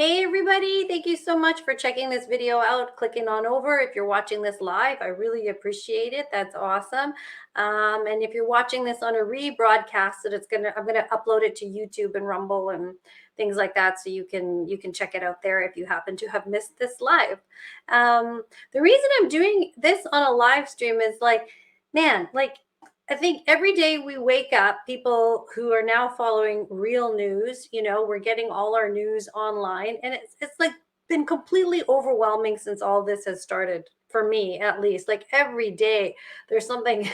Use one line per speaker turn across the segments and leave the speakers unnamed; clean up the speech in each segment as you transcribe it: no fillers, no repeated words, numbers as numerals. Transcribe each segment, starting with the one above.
Hey everybody, thank you so much for checking this video out, clicking on over. If you're watching this live, I really appreciate it. That's awesome. And if you're watching this on a rebroadcast, I'm gonna upload it to YouTube and Rumble and things like that, so you can check it out there if you happen to have missed this live. The reason I'm doing this on a live stream is man, I think every day we wake up, people who are now following real news, we're getting all our news online, and it's like been completely overwhelming since all this has started, for me at least. Like every day there's something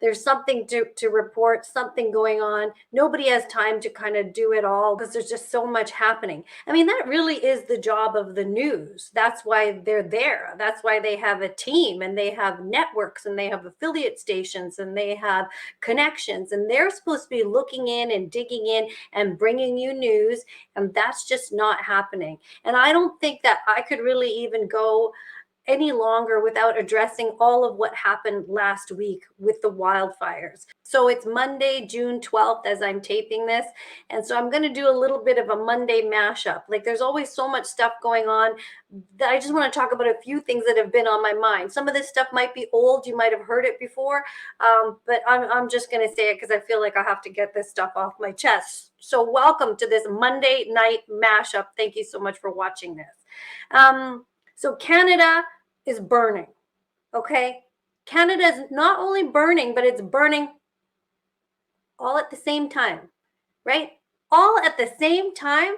there's something to report, something going on. Nobody has time to kind of do it all because there's just so much happening. I mean, that really is the job of the news. That's why they're there. That's why they have a team, and they have networks, and they have affiliate stations, and they have connections, and they're supposed to be looking in and digging in and bringing you news, and that's just not happening. And I don't think that I could really even go any longer without addressing all of what happened last week with the wildfires. So it's Monday, June 12th, as I'm taping this. And so I'm going to do a little bit of a Monday mashup. Like, there's always so much stuff going on that I just want to talk about a few things that have been on my mind. Some of this stuff might be old. You might have heard it before. But I'm just going to say it because I feel like I have to get this stuff off my chest. So welcome to this Monday night mashup. Thank you so much for watching this. So Canada is burning, okay? Canada is not only burning, but it's burning all at the same time, right? All at the same time.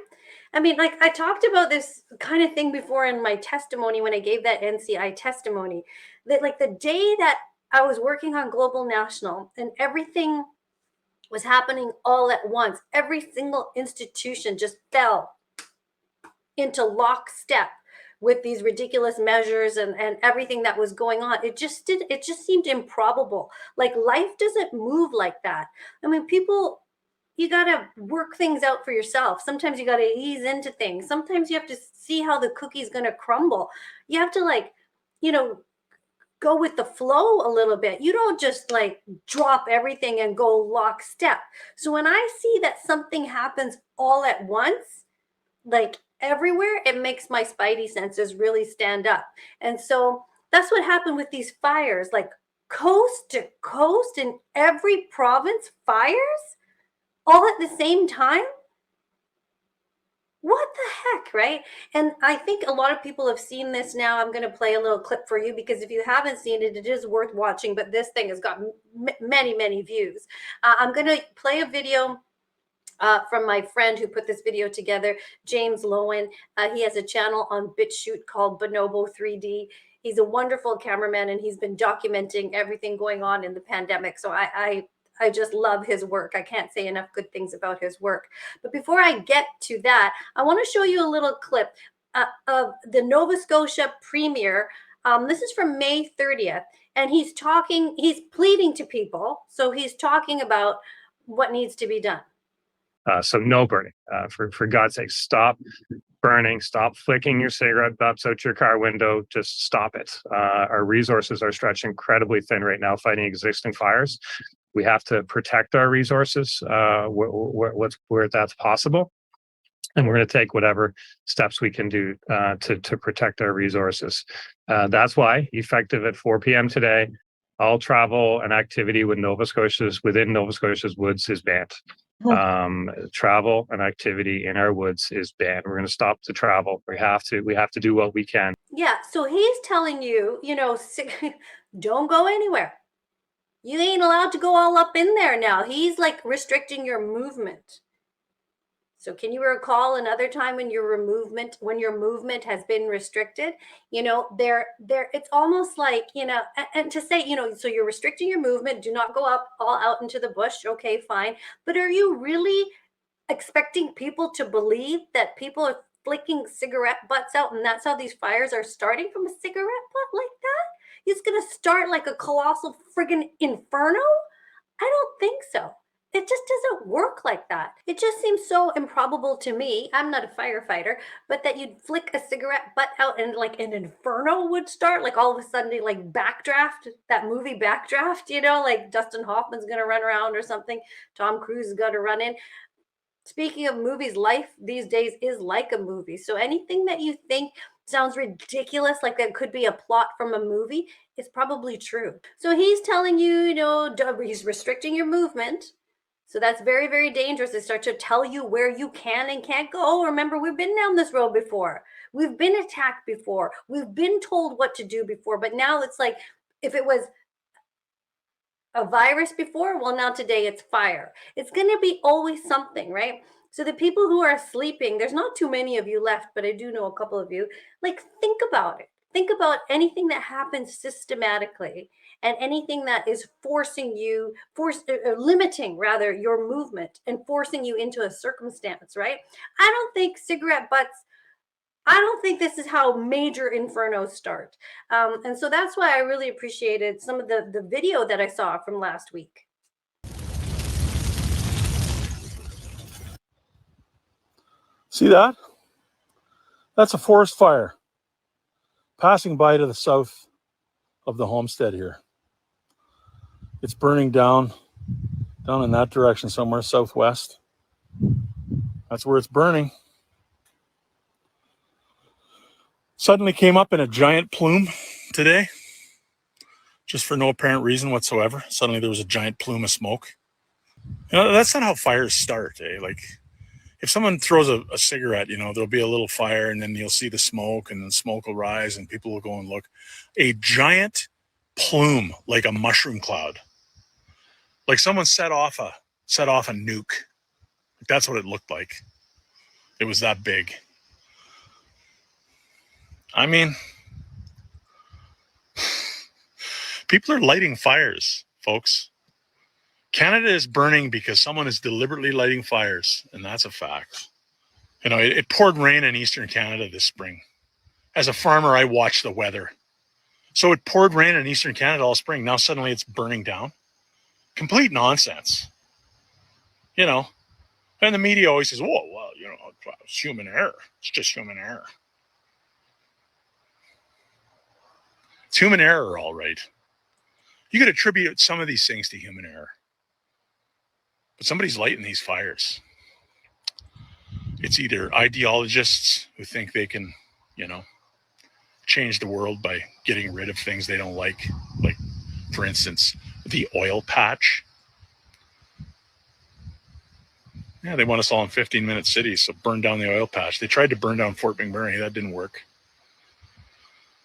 I mean, like, I talked about this kind of thing before in my testimony when I gave that NCI testimony, that like the day that I was working on Global National and everything was happening all at once, every single institution just fell into lockstep with these ridiculous measures and everything that was going on. It just seemed improbable. Like, life doesn't move like that. I mean, people, you got to work things out for yourself. Sometimes you got to ease into things. Sometimes you have to see how the cookie's going to crumble. You have to, like, go with the flow a little bit. You don't just like drop everything and go lockstep. So when I see that something happens all at once, like everywhere, it makes my spidey senses really stand up. And so that's what happened with these fires, like coast to coast in every province, fires all at the same time. What the heck, right? And I think a lot of people have seen this now. I'm going to play a little clip for you because if you haven't seen it, it is worth watching. But this thing has got many, many views. I'm going to play a video from my friend who put this video together, James Lowen. He has a channel on BitChute called Bonobo 3D. He's a wonderful cameraman, and he's been documenting everything going on in the pandemic. So I just love his work. I can't say enough good things about his work. But before I get to that, I want to show you a little clip of the Nova Scotia Premier. This is from May 30th, and he's pleading to people. So he's talking about what needs to be done.
So no burning. For God's sake, stop burning. Stop flicking your cigarette butts out your car window. Just stop it. Our resources are stretched incredibly thin right now fighting existing fires. We have to protect our resources where that's possible. And we're going to take whatever steps we can do to protect our resources. That's why, effective at 4 p.m. today, all travel and activity within Nova Scotia's woods is banned. Travel and activity in our woods is banned. We're going to stop the travel. We have to do what we can.
Yeah. So he's telling you, don't go anywhere. You ain't allowed to go all up in there now. He's like restricting your movement. So can you recall another time when your movement has been restricted? It's almost like, and to say, so you're restricting your movement, do not go up all out into the bush. Okay, fine. But are you really expecting people to believe that people are flicking cigarette butts out, and that's how these fires are starting, from a cigarette butt like that? It's going to start like a colossal friggin' inferno? I don't think so. It just doesn't work like that. It just seems so improbable to me. I'm not a firefighter, but that you'd flick a cigarette butt out and like an inferno would start, like all of a sudden, like Backdraft, that movie Backdraft, like Dustin Hoffman's going to run around or something. Tom Cruise is going to run in. Speaking of movies, life these days is like a movie. So anything that you think sounds ridiculous, like that could be a plot from a movie, is probably true. So he's telling you, he's restricting your movement. So that's very, very dangerous. They start to tell you where you can and can't go. Remember, we've been down this road before. We've been attacked before. We've been told what to do before. But now it's like, if it was a virus before, well, now today it's fire. It's going to be always something, right? So the people who are sleeping, there's not too many of you left, but I do know a couple of you. Like, think about it. Think about anything that happens systematically and anything that is limiting rather your movement and forcing you into a circumstance, right? I don't think this is how major infernos start. And so that's why I really appreciated some of the video that I saw from last week.
See that? That's a forest fire passing by to the south of the homestead here. It's burning down in that direction somewhere, southwest. That's where it's burning. Suddenly came up in a giant plume today, just for no apparent reason whatsoever. Suddenly there was a giant plume of smoke. That's not how fires start, eh? Like, if someone throws a cigarette, there'll be a little fire and then you'll see the smoke and the smoke will rise and people will go and look. A giant plume, like a mushroom cloud. Like someone set off a nuke. That's what it looked like. It was that big. I mean, people are lighting fires, folks. Canada is burning because someone is deliberately lighting fires, and that's a fact. It poured rain in Eastern Canada this spring. As a farmer, I watch the weather. So it poured rain in Eastern Canada all spring. Now suddenly it's burning down. Complete nonsense. And the media always says, whoa, well, it's human error. It's just human error. It's human error, all right. You could attribute some of these things to human error. But somebody's lighting these fires. It's either ideologists who think they can, change the world by getting rid of things they don't like, for instance, the oil patch. Yeah, they want us all in 15-minute cities, so burn down the oil patch. They tried to burn down Fort McMurray. That didn't work.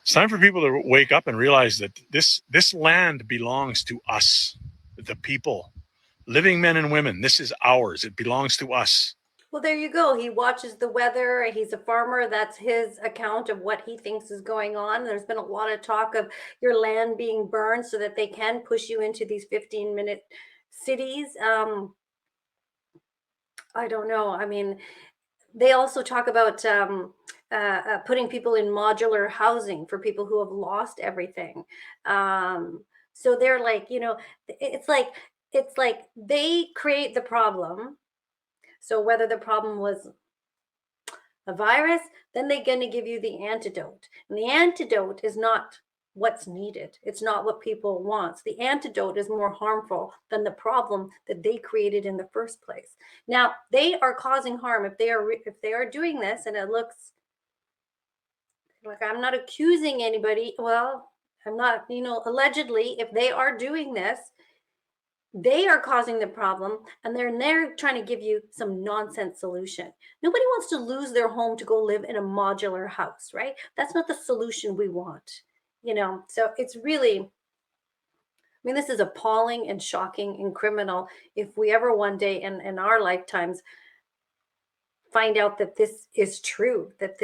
It's time for people to wake up and realize that this land belongs to us, the people, living men and women. This is ours. It belongs to us.
Well, there you go. He watches the weather. He's a farmer. That's his account of what he thinks is going on. There's been a lot of talk of your land being burned so that they can push you into these 15-minute cities. I don't know. I mean, they also talk about putting people in modular housing for people who have lost everything. So they're like, it's like they create the problem. So whether the problem was a virus, then they're going to give you the antidote. And the antidote is not what's needed. It's not what people want. The antidote is more harmful than the problem that they created in the first place. Now, they are causing harm if they are doing this, and it looks like, I'm not accusing anybody. Well, I'm not, allegedly, if they are doing this, they are causing the problem, and they're trying to give you some nonsense solution. Nobody wants to lose their home to go live in a modular house, right? That's not the solution we want, So it's really, this is appalling and shocking and criminal. If we ever one day in our lifetimes find out that this is true, that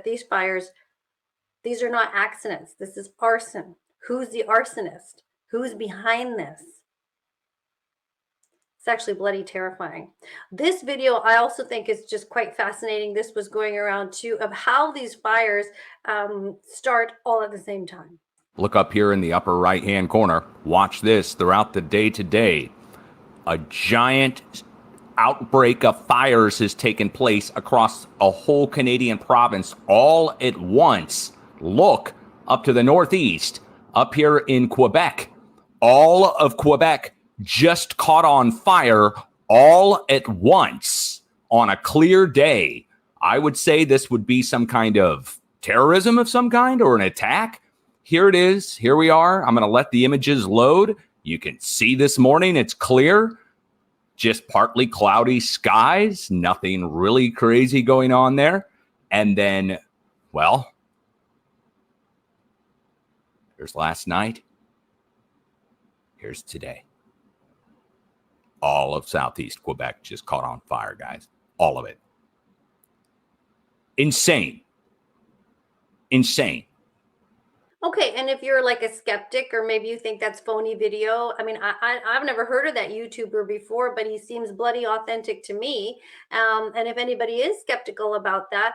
these fires, these are not accidents. This is arson. Who's the arsonist? Who's behind this? It's actually bloody terrifying. This video, I also think, is just quite fascinating. This was going around too, of how these fires start all at the same time.
Look up here in the upper right-hand corner. Watch this throughout the day today. A giant outbreak of fires has taken place across a whole Canadian province all at once. Look up to the northeast, up here in Quebec. All of Quebec just caught on fire all at once on a clear day. I would say this would be some kind of terrorism of some kind or an attack. Here it is. Here we are. I'm going to let the images load. You can see this morning. It's clear. Just partly cloudy skies. Nothing really crazy going on there. And then, well, here's last night. Here's today. All of Southeast Quebec just caught on fire, guys. All of it. Insane. Insane.
Okay, and if you're like a skeptic, or maybe you think that's phony video, I mean, I've never heard of that YouTuber before, but he seems bloody authentic to me. And if anybody is skeptical about that,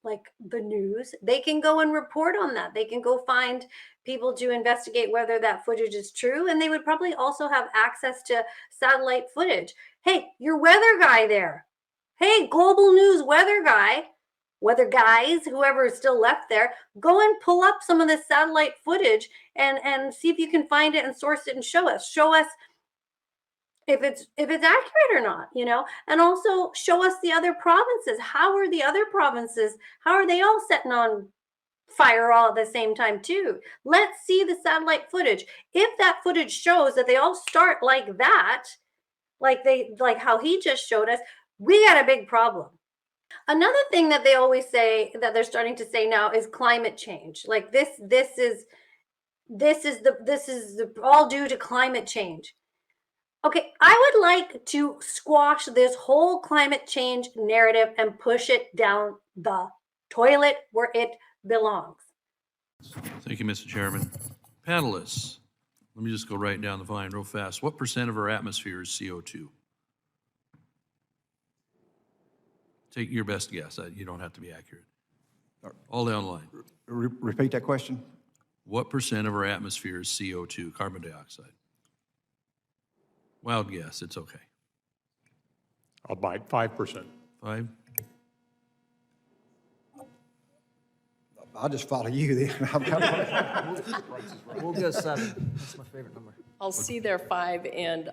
like the news, they can go and report on that. They can go find people to investigate whether that footage is true, and they would probably also have access to satellite footage. Hey, your weather guy there. Hey, global news weather guy. Weather guys, whoever is still left there, go and pull up some of this satellite footage and see if you can find it and source it and show us if it's accurate or not, and also show us the other provinces. How are the other provinces? How are they all setting on fire all at the same time too? Let's see the satellite footage. If that footage shows that they all start like that, like how he just showed us, we got a big problem. Another thing that they always say, that they're starting to say now, is climate change. Like this is all due to climate change. Okay, I would like to squash this whole climate change narrative and push it down the toilet where it belongs.
Thank you, Mr. Chairman. Panelists, let me just go right down the line real fast. What % of our atmosphere is CO2? Take your best guess. You don't have to be accurate. All down the line.
Repeat that question.
What % of our atmosphere is CO2, carbon dioxide? Wild guess. It's okay.
I'll bite 5%.
5?
I'll just follow you then.
We'll go 7. That's my favorite number.
I'll see their 5 and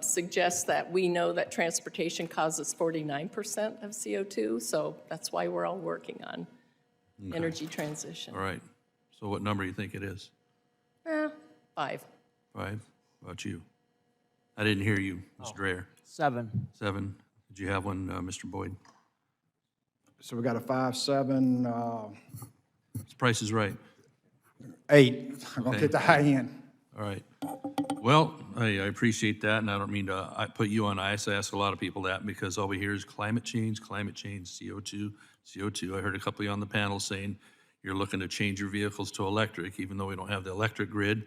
suggest that we know that transportation causes 49% of CO2, so that's why we're all working on energy transition.
All right. So what number do you think it is?
5.
5? How about you? I didn't hear you, Mr. Dreyer.
7.
7. Did you have one, Mr. Boyd?
So we got a 5, 7,
This Price is Right.
8. I'm gonna
Okay.
get the high end.
All right. Well, I appreciate that, and I don't mean to put you on ice. I ask a lot of people that because all we hear is climate change, CO2, CO2. I heard a couple of you on the panel saying you're looking to change your vehicles to electric, even though we don't have the electric grid.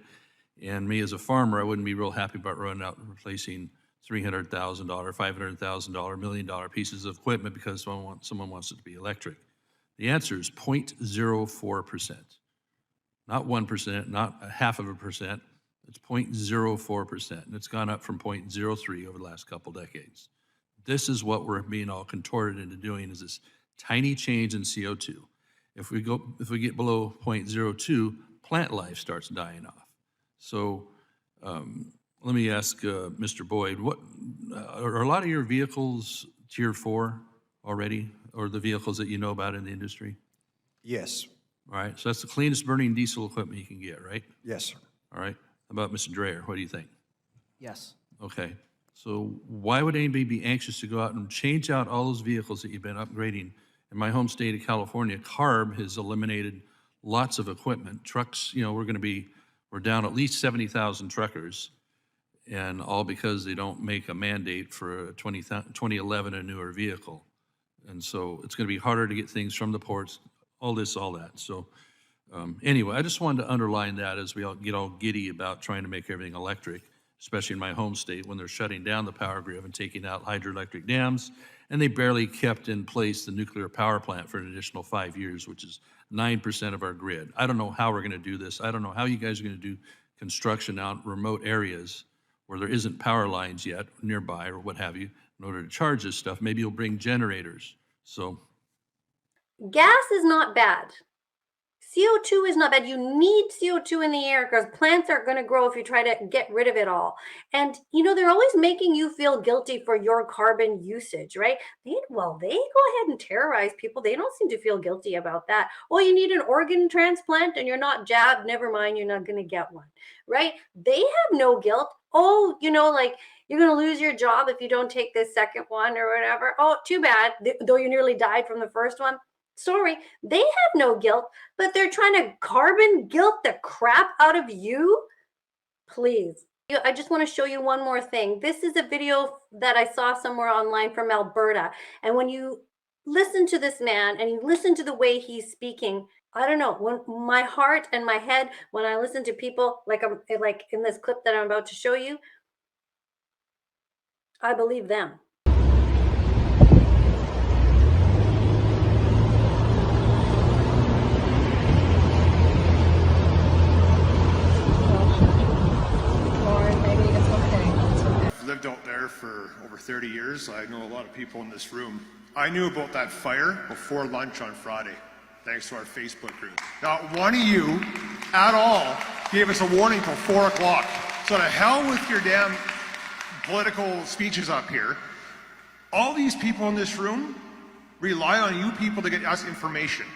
And me as a farmer, I wouldn't be real happy about running out and replacing $300,000, $500,000, $1 million pieces of equipment because someone wants it to be electric. The answer is 0.04%. Not 1%, not a half of a percent. It's 0.04%, and it's gone up from 0.03 over the last couple decades. This is what we're being all contorted into doing, is this tiny change in CO2. If we get below 0.02, plant life starts dying off. So let me ask Mr. Boyd, what are a lot of your vehicles Tier 4 already, or the vehicles that you know about in the industry?
Yes.
All right, so that's the cleanest burning diesel equipment you can get, right?
Yes, sir.
All right. How about Mr. Dreyer? What do you think?
Yes.
Okay. So why would anybody be anxious to go out and change out all those vehicles that you've been upgrading? In my home state of California, CARB has eliminated lots of equipment. Trucks, we're down at least 70,000 truckers, and all because they don't make a mandate for a 2011 and newer vehicle. And so it's going to be harder to get things from the ports, all that. So anyway, I just wanted to underline that as we all get all giddy about trying to make everything electric, especially in my home state when they're shutting down the power grid and taking out hydroelectric dams, and they barely kept in place the nuclear power plant for an additional 5 years, which is 9% of our grid. I don't know how we're going to do this. I don't know how you guys are going to do construction out in remote areas where there isn't power lines yet nearby or what have you in order to charge this stuff. Maybe you'll bring generators. So
Gas is not bad. CO2 is not bad. You need CO2 in the air because plants aren't going to grow if you try to get rid of it all. And, they're always making you feel guilty for your carbon usage, right? They go ahead and terrorize people. They don't seem to feel guilty about that. Oh, you need an organ transplant and you're not jabbed. Never mind, you're not going to get one, right? They have no guilt. Oh, like you're going to lose your job if you don't take this second one or whatever. Oh, too bad. Though you nearly died from the first one. Sorry, they have no guilt, but they're trying to carbon guilt the crap out of you. Please. I just want to show you one more thing. This is a video that I saw somewhere online from Alberta. And when you listen to this man and you listen to the way he's speaking, I don't know, when my heart and my head, when I listen to people like in this clip that I'm about to show you, I believe them.
I've lived out there for over 30 years. I know a lot of people in this room. I knew about that fire before lunch on Friday, thanks to our Facebook group. Not one of you at all gave us a warning till 4 o'clock. So to hell with your damn political speeches up here. All these people in this room rely on you people to get us information.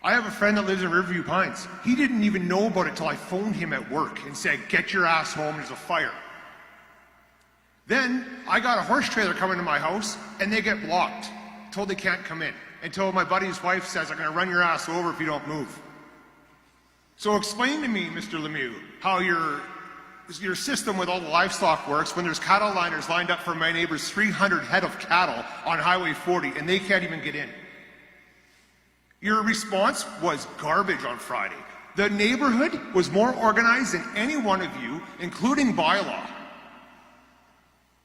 I have a friend that lives in Riverview Pines. He didn't even know about it till I phoned him at work and said, get your ass home, there's a fire. Then I got a horse trailer coming to my house and they get blocked, told they can't come in, until my buddy's wife says, I'm gonna run your ass over if you don't move. So explain to me, Mr. Lemieux, how your system with all the livestock works when there's cattle liners lined up for my neighbor's 300 head of cattle on Highway 40 and they can't even get in. Your response was garbage on Friday. The neighborhood was more organized than any one of you, including bylaw.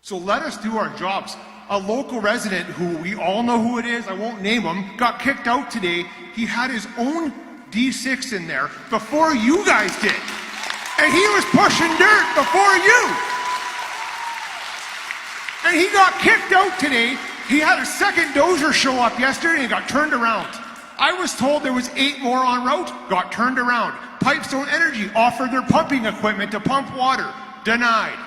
So let us do our jobs. A local resident who we all know who it is, I won't name him, got kicked out today. He had his own D6 in there before you guys did. And he was pushing dirt before you. And he got kicked out today. He had a second dozer show up yesterday and got turned around. I was told there was 8 more en route, got turned around. Pipestone Energy offered their pumping equipment to pump water, denied.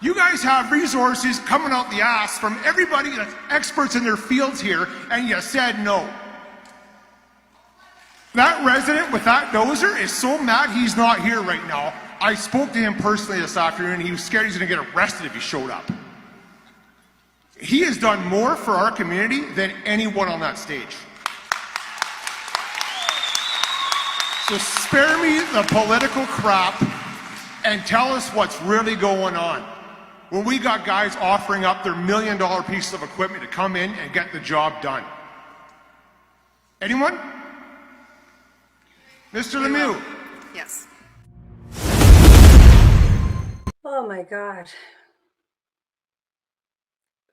You guys have resources coming out the ass from everybody that's experts in their fields here, and you said no. That resident with that dozer is so mad he's not here right now. I spoke to him personally this afternoon. He was scared he's going to get arrested if he showed up. He has done more for our community than anyone on that stage. So spare me the political crap and tell us what's really going on. When we got guys offering up their $1 million pieces of equipment to come in and get the job done. Anyone? Mr. Lemieux.
Yes.
Oh my God.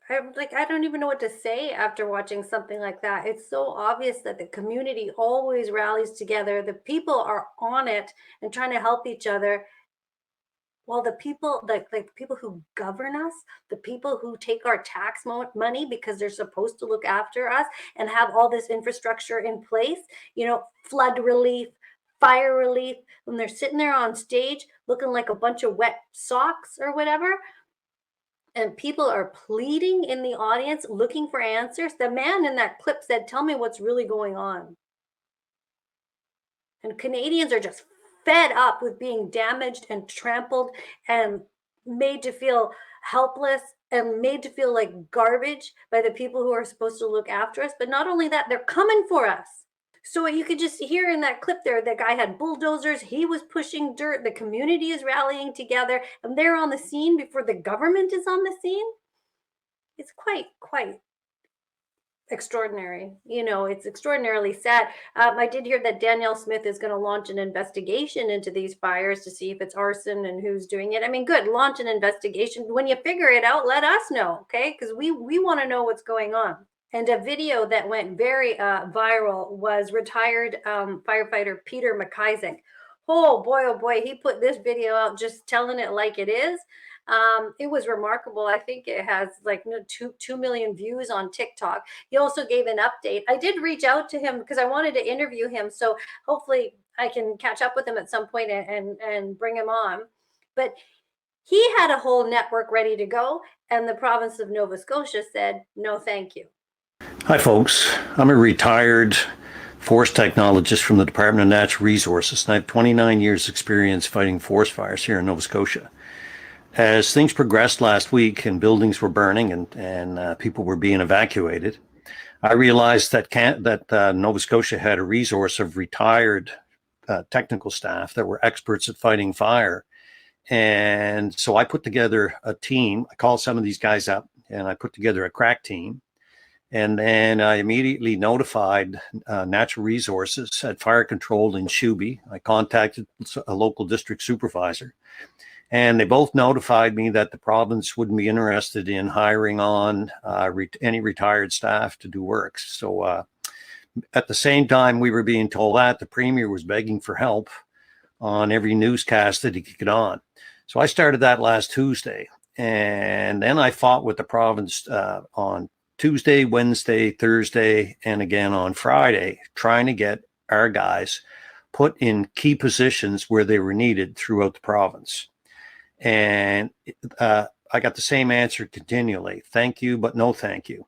I don't even know what to say after watching something like that. It's so obvious that the community always rallies together. The people are on it and trying to help each other. While the people, the people who govern us, the people who take our tax money because they're supposed to look after us and have all this infrastructure in place, flood relief, fire relief, when they're sitting there on stage looking like a bunch of wet socks or whatever, and people are pleading in the audience looking for answers. The man in that clip said, tell me what's really going on. And Canadians are just fed up with being damaged and trampled and made to feel helpless and made to feel like garbage by the people who are supposed to look after us. But not only that, they're coming for us. So you could just hear in that clip there, that guy had bulldozers, he was pushing dirt, the community is rallying together, and they're on the scene before the government is on the scene. It's quite extraordinary. It's extraordinarily sad. I did hear that Danielle Smith is going to launch an investigation into these fires to see if it's arson and who's doing it. I mean, good, launch an investigation. When you figure it out, let us know, okay? Because we want to know what's going on. And a video that went very viral was retired firefighter Peter McIsaac. Oh boy, he put this video out just telling it like it is. It was remarkable. I think it has like 2 million views on TikTok. He also gave an update. I did reach out to him because I wanted to interview him. So hopefully I can catch up with him at some point and bring him on. But he had a whole network ready to go, and the province of Nova Scotia said, no, thank you.
Hi, folks. I'm a retired forest technologist from the Department of Natural Resources, and I have 29 years experience fighting forest fires here in Nova Scotia. As things progressed last week and buildings were burning and people were being evacuated, I realized that Nova Scotia had a resource of retired technical staff that were experts at fighting fire. And so I put together a team. I called some of these guys up and I put together a crack team. And then I immediately notified Natural Resources at Fire Control in Shuby. I contacted a local district supervisor, and they both notified me that the province wouldn't be interested in hiring on any retired staff to do work. So at the same time we were being told that, the Premier was begging for help on every newscast that he could get on. So I started that last Tuesday, and then I fought with the province on Tuesday, Wednesday, Thursday, and again on Friday, trying to get our guys put in key positions where they were needed throughout the province. And I got the same answer continually. Thank you, but no thank you.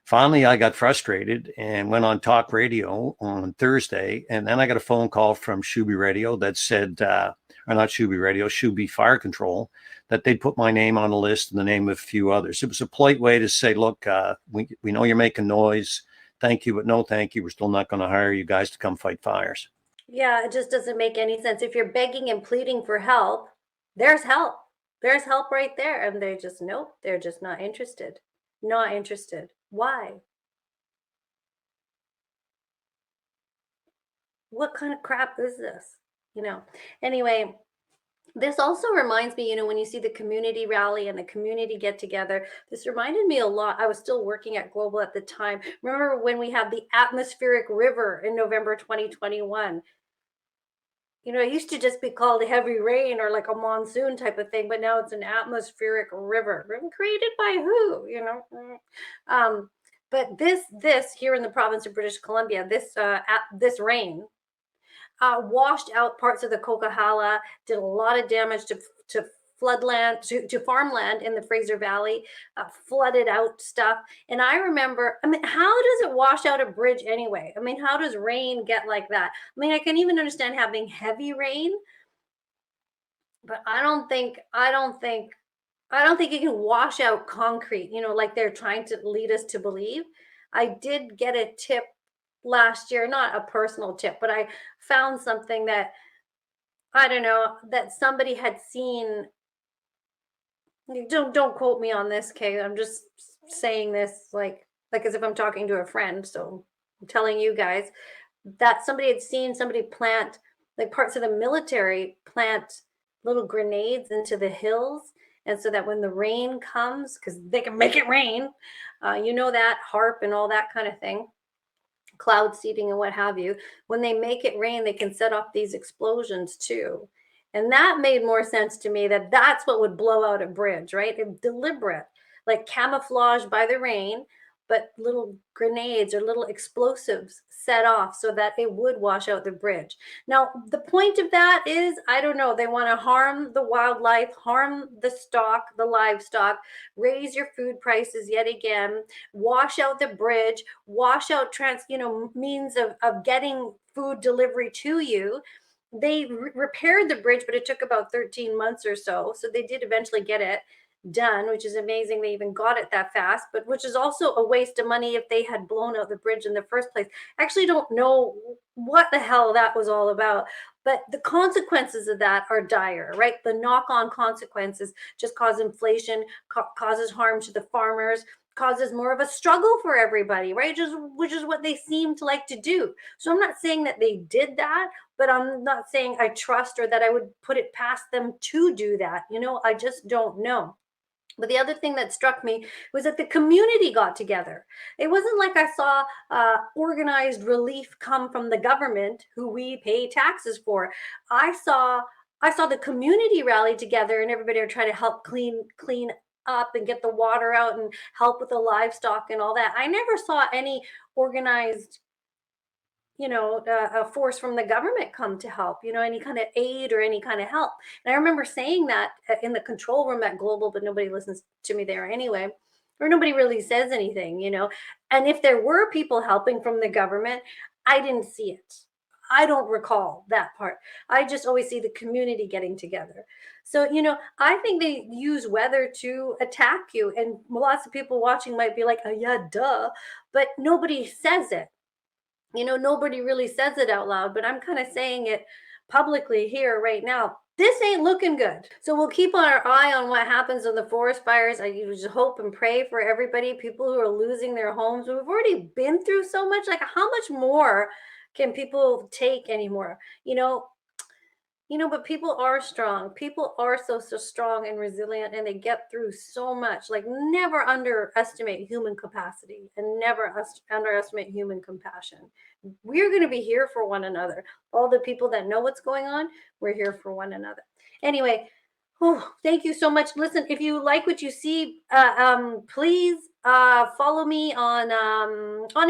Finally, I got frustrated and went on talk radio on Thursday. And then I got a phone call from Shuby Radio that said, or not Shuby Radio, Shuby Fire Control, that they'd put my name on the list and the name of a few others. It was a polite way to say, look, we know you're making noise. Thank you, but no thank you. We're still not going to hire you guys to come fight fires.
Yeah, it just doesn't make any sense. If you're begging and pleading for help, there's help. There's help right there. And they just, nope, they're just not interested. Not interested. Why? What kind of crap is this? Anyway, this also reminds me, when you see the community rally and the community get together, this reminded me a lot. I was still working at Global at the time. Remember when we had the atmospheric river in November 2021? It used to just be called heavy rain or like a monsoon type of thing, but now it's an atmospheric river. Created by who? But this here in the province of British Columbia, this rain washed out parts of the Coquihalla, did a lot of damage to floodland, to farmland in the Fraser Valley, flooded out stuff. And I remember, how does it wash out a bridge anyway? How does rain get like that? I can even understand having heavy rain, but I don't think it can wash out concrete, like they're trying to lead us to believe. I did get a tip last year, not a personal tip, but I found something that, I don't know, that somebody had seen. Don't quote me on this, Kay. I'm just saying this like as if I'm talking to a friend. So I'm telling you guys that somebody had seen somebody plant, like parts of the military plant little grenades into the hills. And so that when the rain comes, because they can make it rain, that HARP and all that kind of thing, cloud seeding and what have you, when they make it rain, they can set off these explosions too. And that made more sense to me, that that's what would blow out a bridge, right? Deliberate, like camouflage by the rain, but little grenades or little explosives set off so that it would wash out the bridge. Now, the point of that is, I don't know, they want to harm the wildlife, harm the livestock, raise your food prices yet again, wash out the bridge, wash out means of getting food delivery to you. They repaired the bridge, but it took about 13 months or so. So they did eventually get it done, which is amazing. They even got it that fast, but which is also a waste of money if they had blown out the bridge in the first place. I actually don't know what the hell that was all about, but the consequences of that are dire, right? The knock-on consequences just cause inflation, causes harm to the farmers, causes more of a struggle for everybody, right? Which is what they seem to like to do. So I'm not saying that they did that, but I'm not saying I trust or that I would put it past them to do that. I just don't know. But the other thing that struck me was that the community got together. It wasn't like I saw organized relief come from the government, who we pay taxes for. I saw I saw the community rally together and everybody are trying to help clean up and get the water out and help with the livestock and all that. I never saw any organized, a force from the government come to help, any kind of aid or any kind of help. And I remember saying that in the control room at Global, but nobody listens to me there anyway, or nobody really says anything. And if there were people helping from the government, I didn't see it. I don't recall that part. I just always see the community getting together. So, I think they use weather to attack you. And lots of people watching might be like, oh, yeah, duh. But nobody says it. Nobody really says it out loud, but I'm kind of saying it publicly here right now. This ain't looking good. So we'll keep our eye on what happens in the forest fires. I just hope and pray for everybody, people who are losing their homes. We've already been through so much. Like, how much more can people take anymore? But people are strong. People are so strong and resilient, and they get through so much. Like, never underestimate human capacity and never underestimate human compassion. We're going to be here for one another. All the people that know what's going on, we're here for one another. Anyway, thank you so much. Listen, if you like what you see, please follow me on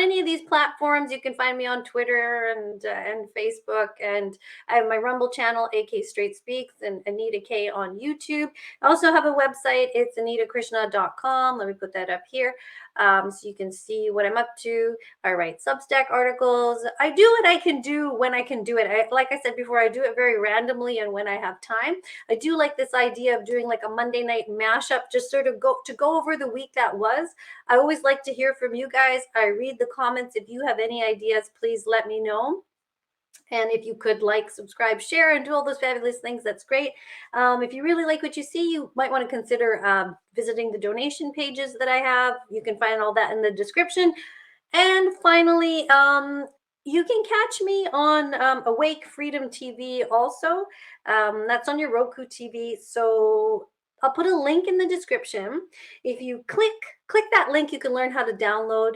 any of these platforms. You can find me on Twitter and Facebook, and I have my Rumble channel, AK Straight Speaks, and AnitaK on YouTube. I also have a website. It's AnitaKrishna.com. Let me put that up here so you can see what I'm up to. I write Substack articles. I do what I can do when I can do it. Like I said before, I do it very randomly and when I have time. I do like this idea of doing like a Monday night mashup, just sort of go over the week that was. I always like to hear from you guys. I read the comments. If you have any ideas, please let me know. And if you could like, subscribe, share, and do all those fabulous things, that's great. If you really like what you see, you might want to consider visiting the donation pages that I have. You can find all that in the description. And finally, you can catch me on Awake Freedom TV also. That's on your Roku TV. So I'll put a link in the description. If you click that link, you can learn how to download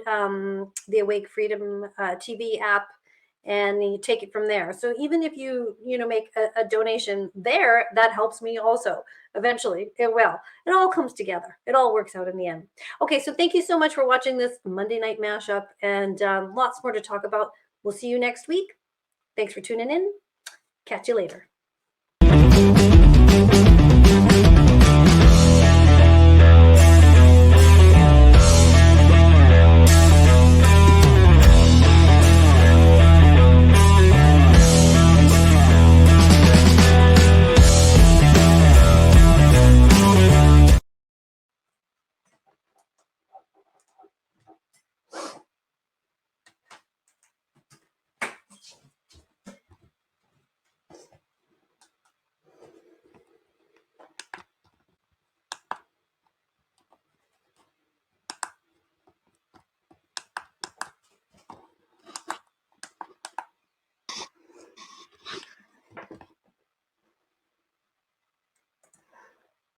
the Awake Freedom TV app, and you take it from there. So even if you make a donation there, that helps me also. Eventually, it will. It all comes together. It all works out in the end. Okay, so thank you so much for watching this Monday night mashup, and lots more to talk about. We'll see you next week. Thanks for tuning in. Catch you later.